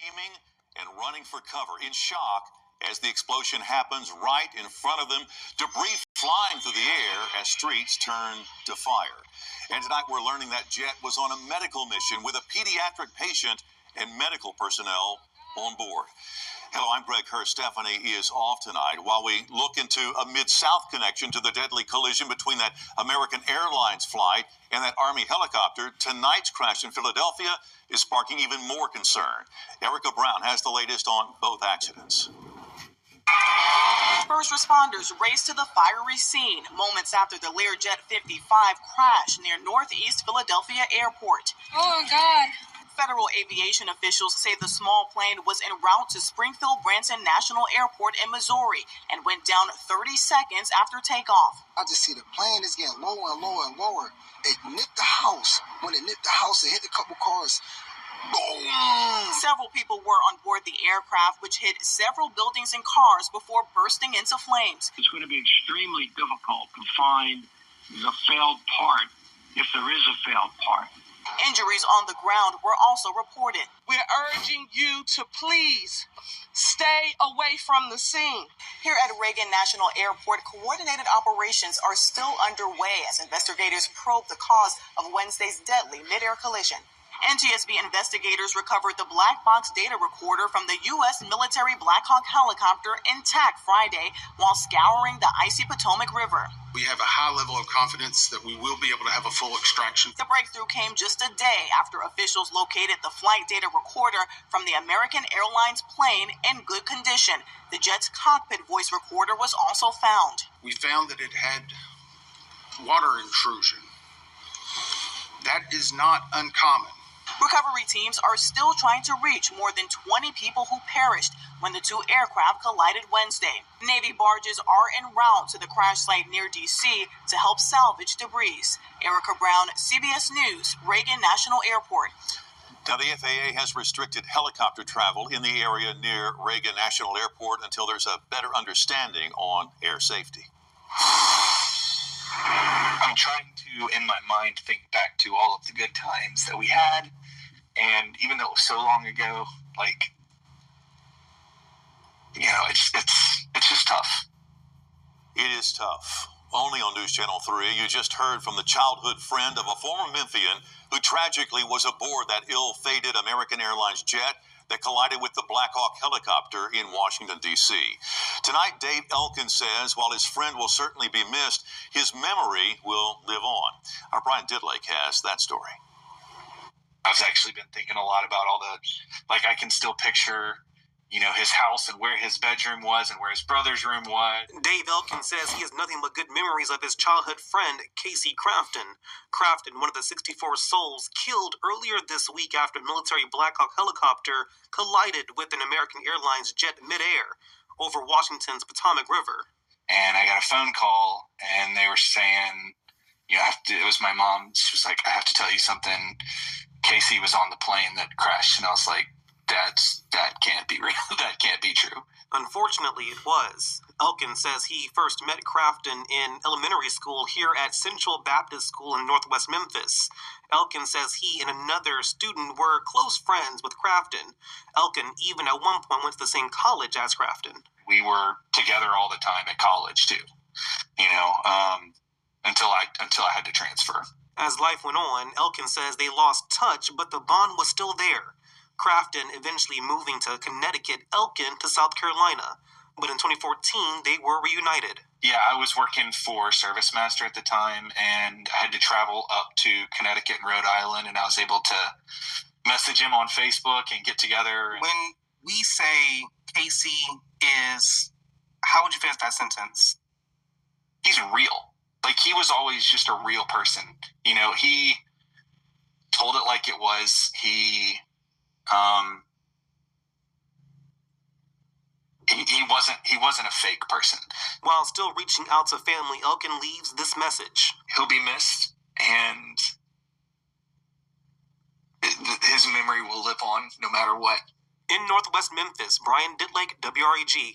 Screaming and running for cover in shock as the explosion happens right in front of them. Debris flying through the air as streets turn to fire. And tonight we're learning that jet was on a medical mission with a pediatric patient and medical personnel on board. Hello, I'm Greg Hurst. Stephanie is off tonight while we look into a Mid-South connection to the deadly collision between that American Airlines flight and that Army helicopter. Tonight's crash in Philadelphia is sparking even more concern. Erica Brown has the latest on both accidents. First responders raced to the fiery scene moments after the Learjet 55 crashed near Northeast Philadelphia Airport. Oh, God. Federal aviation officials say the small plane was en route to Springfield-Branson National Airport in Missouri and went down 30 seconds after takeoff. I just see the plane is getting lower and lower and lower. It nipped the house. When it nipped the house, it hit a couple cars. Boom! Several people were on board the aircraft, which hit several buildings and cars before bursting into flames. It's going to be extremely difficult to find the failed part, if there is a failed part. Injuries on the ground were also reported. We're urging you to please stay away from the scene. Here at Reagan National Airport, coordinated operations are still underway as investigators probe the cause of Wednesday's deadly mid-air collision. NTSB investigators recovered the black box data recorder from the U.S. military Black Hawk helicopter intact Friday while scouring the icy Potomac River. We have a high level of confidence that we will be able to have a full extraction. The breakthrough came just a day after officials located the flight data recorder from the American Airlines plane in good condition. The jet's cockpit voice recorder was also found. We found that it had water intrusion. That is not uncommon. Recovery teams are still trying to reach more than 20 people who perished when the two aircraft collided Wednesday. Navy barges are en route to the crash site near D.C. to help salvage debris. Erica Brown, CBS News, Reagan National Airport. Now, the FAA has restricted helicopter travel in the area near Reagan National Airport until there's a better understanding on air safety. I'm trying to, in my mind, think back to all of the good times that we had. And even though it was so long ago, it's just tough. It is tough. Only on News Channel 3, you just heard from the childhood friend of a former Memphian who tragically was aboard that ill-fated American Airlines jet that collided with the Black Hawk helicopter in Washington, D.C. Tonight, Dave Elkin says while his friend will certainly be missed, his memory will live on. Our Brian Didlake has that story. I've actually been thinking a lot about all the, I can still picture, his house and where his bedroom was and where his brother's room was. Dave Elkin says he has nothing but good memories of his childhood friend, Casey Crafton. Crafton, one of the 64 souls killed earlier this week after a military Black Hawk helicopter collided with an American Airlines jet midair over Washington's Potomac River. And I got a phone call, and they were saying, it was my mom. She was like, I have to tell you something. Casey was on the plane that crashed. And I was like, that can't be real. That can't be true. Unfortunately, it was. Elkin says he first met Crafton in elementary school here at Central Baptist School in Northwest Memphis. Elkin says he and another student were close friends with Crafton. Elkin even at one point went to the same college as Crafton. We were together all the time at college too, until I had to transfer. As life went on, Elkin says they lost touch, but the bond was still there. Crafton eventually moving to Connecticut, Elkin to South Carolina. But in 2014, they were reunited. Yeah, I was working for ServiceMaster at the time, and I had to travel up to Connecticut and Rhode Island, and I was able to message him on Facebook and get together. When we say Casey is, how would you finish that sentence? He's real. He was always just a real person. He told it like it was. He wasn't a fake person. While still reaching out to family, Elkin leaves this message. He'll be missed, and his memory will live on no matter what. In Northwest Memphis, Brian Didlake, WREG.